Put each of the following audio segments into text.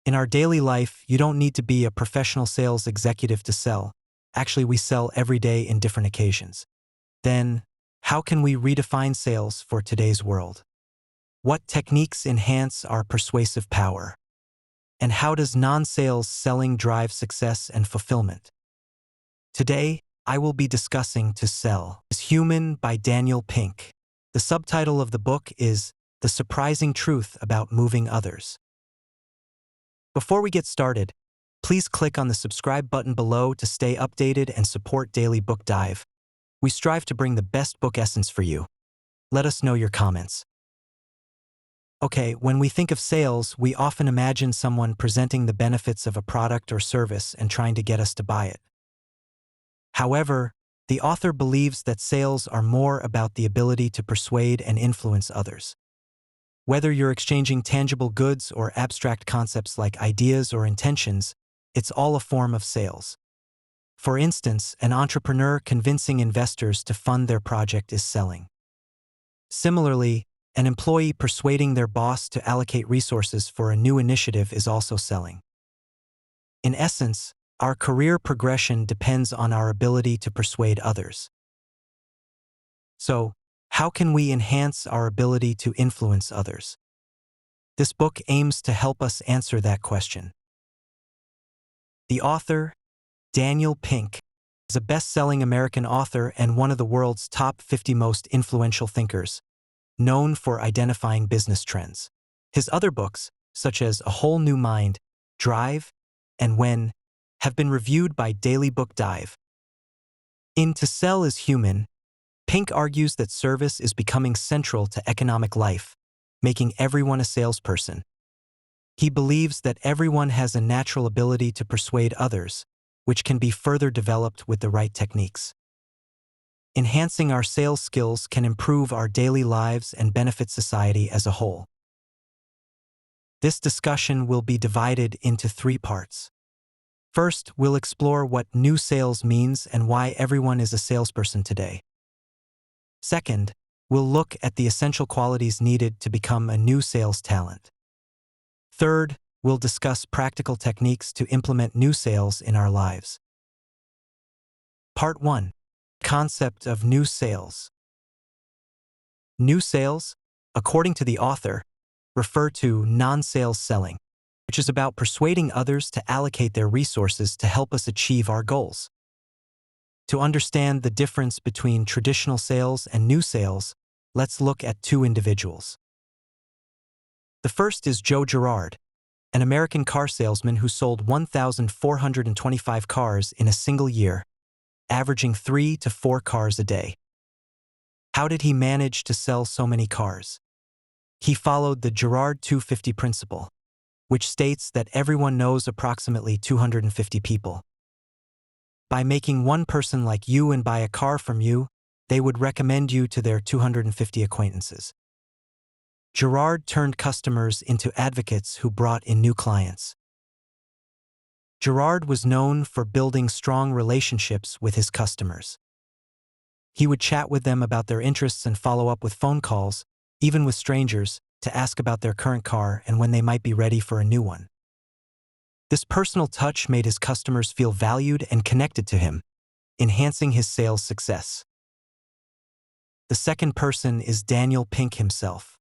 In our daily life, you don't need to be a professional sales executive to sell. Actually, we sell every day in different occasions. Then, how can we redefine sales for today's world? What techniques enhance our persuasive power? And how does non-sales selling drive success and fulfillment? Today, I will be discussing To Sell is Human by Daniel Pink. The subtitle of the book is The Surprising Truth About Moving Others. Before we get started, please click on the subscribe button below to stay updated and support Daily Book Dive. We strive to bring the best book essence for you. Let us know your comments. Okay, when we think of sales, we often imagine someone presenting the benefits of a product or service and trying to get us to buy it. However, the author believes that sales are more about the ability to persuade and influence others. Whether you're exchanging tangible goods or abstract concepts like ideas or intentions, it's all a form of sales. For instance, an entrepreneur convincing investors to fund their project is selling. Similarly, an employee persuading their boss to allocate resources for a new initiative is also selling. In essence, our career progression depends on our ability to persuade others. So, how can we enhance our ability to influence others? This book aims to help us answer that question. The author, Daniel Pink, is a best-selling American author and one of the world's top 50 most influential thinkers, known for identifying business trends. His other books, such as A Whole New Mind, Drive, and When, have been reviewed by Daily Book Dive. In To Sell is Human, Pink argues that service is becoming central to economic life, making everyone a salesperson. He believes that everyone has a natural ability to persuade others, which can be further developed with the right techniques. Enhancing our sales skills can improve our daily lives and benefit society as a whole. This discussion will be divided into 3 parts. First, we'll explore what new sales means and why everyone is a salesperson today. Second, we'll look at the essential qualities needed to become a new sales talent. Third, we'll discuss practical techniques to implement new sales in our lives. Part 1. Concept of new sales. New sales, according to the author, refer to non-sales selling, which is about persuading others to allocate their resources to help us achieve our goals. To understand the difference between traditional sales and new sales, let's look at 2 individuals. The first is Joe Girard, an American car salesman who sold 1,425 cars in a single year, averaging 3 to 4 cars a day. How did he manage to sell so many cars? He followed the Girard 250 principle, which states that everyone knows approximately 250 people. By making one person like you and buy a car from you, they would recommend you to their 250 acquaintances. Girard turned customers into advocates who brought in new clients. Girard was known for building strong relationships with his customers. He would chat with them about their interests and follow up with phone calls, even with strangers, to ask about their current car and when they might be ready for a new one. This personal touch made his customers feel valued and connected to him, enhancing his sales success. The second person is Daniel Pink himself.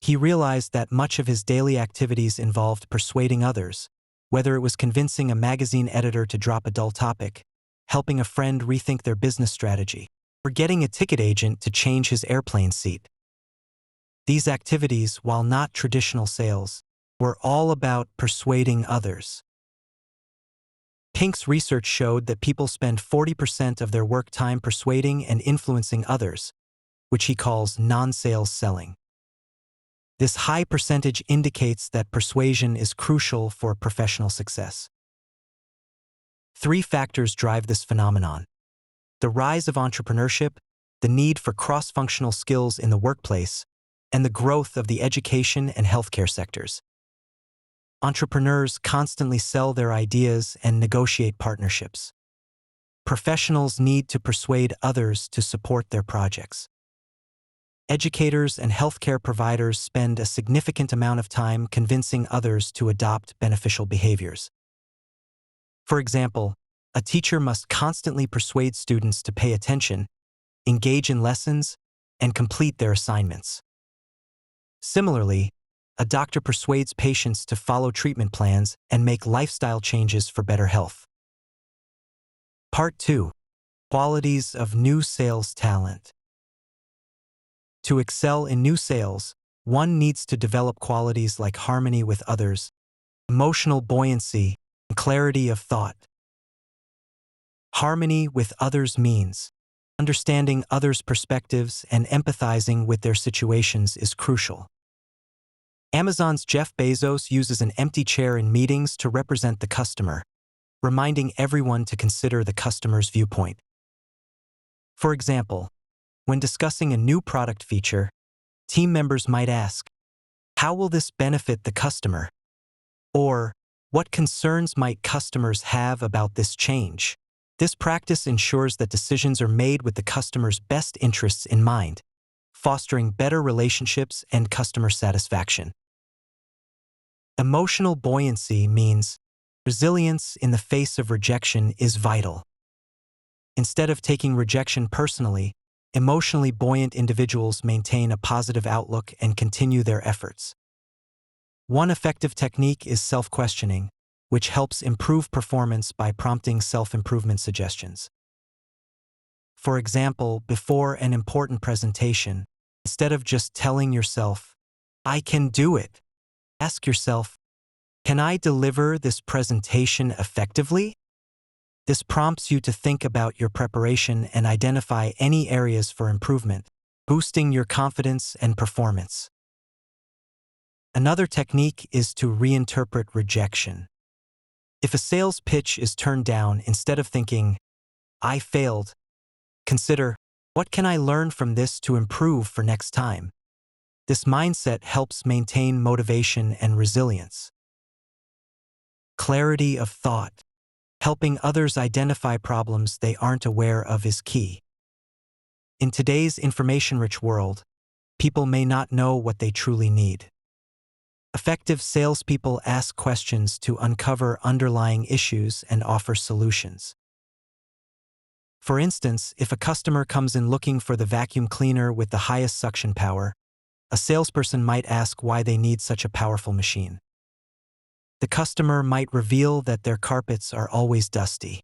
He realized that much of his daily activities involved persuading others, whether it was convincing a magazine editor to drop a dull topic, helping a friend rethink their business strategy, or getting a ticket agent to change his airplane seat. These activities, while not traditional sales, were all about persuading others. Pink's research showed that people spend 40% of their work time persuading and influencing others, which he calls non-sales selling. This high percentage indicates that persuasion is crucial for professional success. 3 factors drive this phenomenon: the rise of entrepreneurship, the need for cross-functional skills in the workplace, and the growth of the education and healthcare sectors. Entrepreneurs constantly sell their ideas and negotiate partnerships. Professionals need to persuade others to support their projects. Educators and healthcare providers spend a significant amount of time convincing others to adopt beneficial behaviors. For example, a teacher must constantly persuade students to pay attention, engage in lessons, and complete their assignments. Similarly, a doctor persuades patients to follow treatment plans and make lifestyle changes for better health. Part 2. Qualities of new sales talent. To excel in new sales, one needs to develop qualities like harmony with others, emotional buoyancy, and clarity of thought. Harmony with others means understanding others' perspectives and empathizing with their situations is crucial. Amazon's Jeff Bezos uses an empty chair in meetings to represent the customer, reminding everyone to consider the customer's viewpoint. For example, when discussing a new product feature, team members might ask, "How will this benefit the customer?" Or, "What concerns might customers have about this change?" This practice ensures that decisions are made with the customer's best interests in mind, fostering better relationships and customer satisfaction. Emotional buoyancy means resilience in the face of rejection is vital. Instead of taking rejection personally, emotionally buoyant individuals maintain a positive outlook and continue their efforts. One effective technique is self-questioning, which helps improve performance by prompting self-improvement suggestions. For example, before an important presentation, instead of just telling yourself, "I can do it," ask yourself, "Can I deliver this presentation effectively?" This prompts you to think about your preparation and identify any areas for improvement, boosting your confidence and performance. Another technique is to reinterpret rejection. If a sales pitch is turned down, instead of thinking, "I failed," consider, "What can I learn from this to improve for next time?" This mindset helps maintain motivation and resilience. Clarity of thought. Helping others identify problems they aren't aware of is key. In today's information-rich world, people may not know what they truly need. Effective salespeople ask questions to uncover underlying issues and offer solutions. For instance, if a customer comes in looking for the vacuum cleaner with the highest suction power, a salesperson might ask why they need such a powerful machine. The customer might reveal that their carpets are always dusty.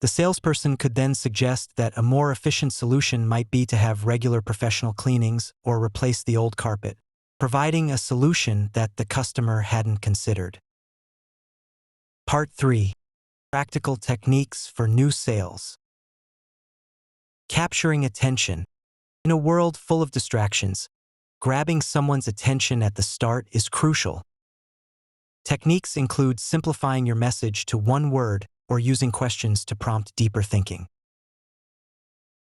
The salesperson could then suggest that a more efficient solution might be to have regular professional cleanings or replace the old carpet, providing a solution that the customer hadn't considered. Part 3. Practical techniques for new sales. Capturing attention. In a world full of distractions, grabbing someone's attention at the start is crucial. Techniques include simplifying your message to one word or using questions to prompt deeper thinking.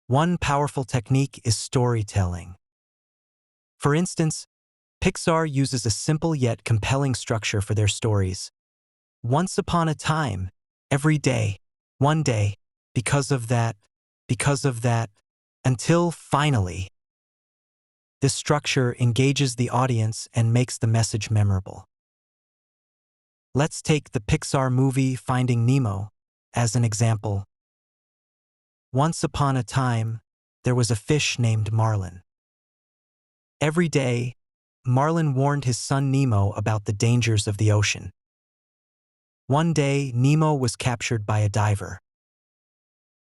One powerful technique is storytelling. For instance, Pixar uses a simple yet compelling structure for their stories. Once upon a time, every day, one day, because of that, until finally. This structure engages the audience and makes the message memorable. Let's take the Pixar movie Finding Nemo as an example. Once upon a time, there was a fish named Marlin. Every day, Marlin warned his son Nemo about the dangers of the ocean. One day, Nemo was captured by a diver.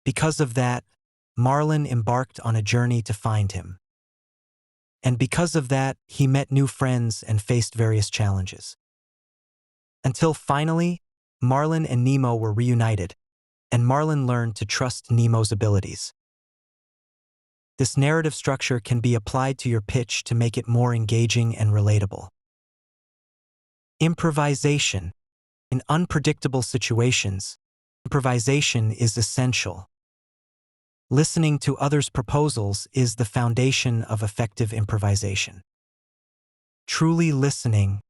Because of that, Marlin embarked on a journey to find him. And because of that, he met new friends and faced various challenges. Until finally, Marlin and Nemo were reunited, and Marlin learned to trust Nemo's abilities. This narrative structure can be applied to your pitch to make it more engaging and relatable. Improvisation. In unpredictable situations, improvisation is essential. Listening to others' proposals is the foundation of effective improvisation. Truly listening,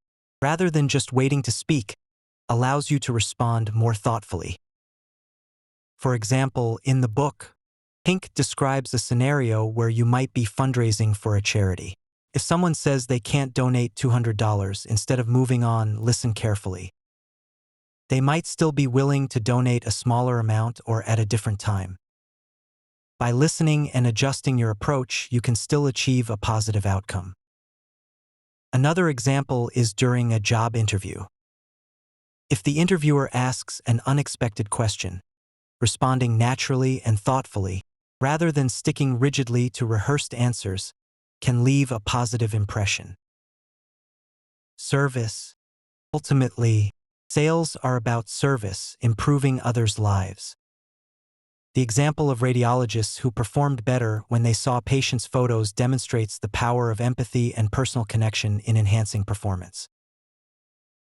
rather than just waiting to speak, allows you to respond more thoughtfully. For example, in the book, Pink describes a scenario where you might be fundraising for a charity. If someone says they can't donate $200, instead of moving on, listen carefully. They might still be willing to donate a smaller amount or at a different time. By listening and adjusting your approach, you can still achieve a positive outcome. Another example is during a job interview. If the interviewer asks an unexpected question, responding naturally and thoughtfully, rather than sticking rigidly to rehearsed answers, can leave a positive impression. Service. Ultimately, sales are about service, improving others' lives. The example of radiologists who performed better when they saw patients' photos demonstrates the power of empathy and personal connection in enhancing performance.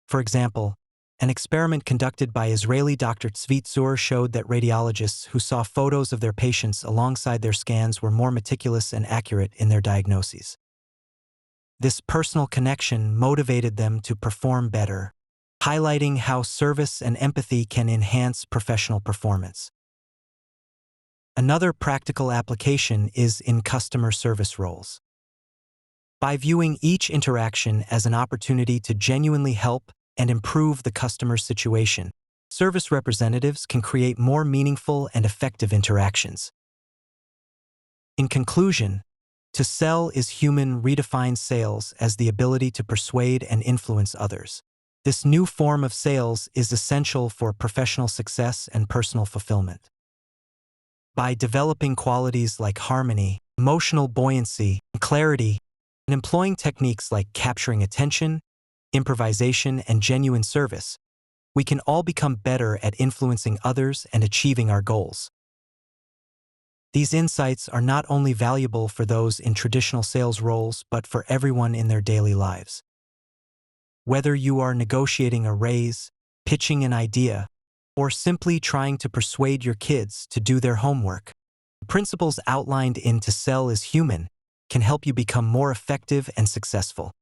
For example, an experiment conducted by Israeli Dr. Tzvi Tzur showed that radiologists who saw photos of their patients alongside their scans were more meticulous and accurate in their diagnoses. This personal connection motivated them to perform better, highlighting how service and empathy can enhance professional performance. Another practical application is in customer service roles. By viewing each interaction as an opportunity to genuinely help and improve the customer's situation, service representatives can create more meaningful and effective interactions. In conclusion, to sell is human redefines sales as the ability to persuade and influence others. This new form of sales is essential for professional success and personal fulfillment. By developing qualities like harmony, emotional buoyancy, and clarity, and employing techniques like capturing attention, improvisation, and genuine service, we can all become better at influencing others and achieving our goals. These insights are not only valuable for those in traditional sales roles but for everyone in their daily lives. Whether you are negotiating a raise, pitching an idea, or simply trying to persuade your kids to do their homework, the principles outlined in To Sell is Human can help you become more effective and successful.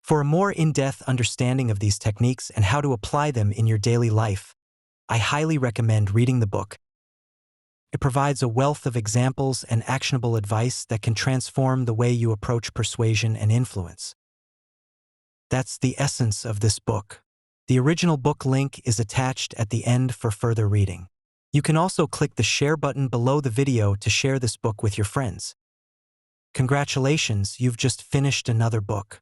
For a more in-depth understanding of these techniques and how to apply them in your daily life, I highly recommend reading the book. It provides a wealth of examples and actionable advice that can transform the way you approach persuasion and influence. That's the essence of this book. The original book link is attached at the end for further reading. You can also click the share button below the video to share this book with your friends. Congratulations, you've just finished another book.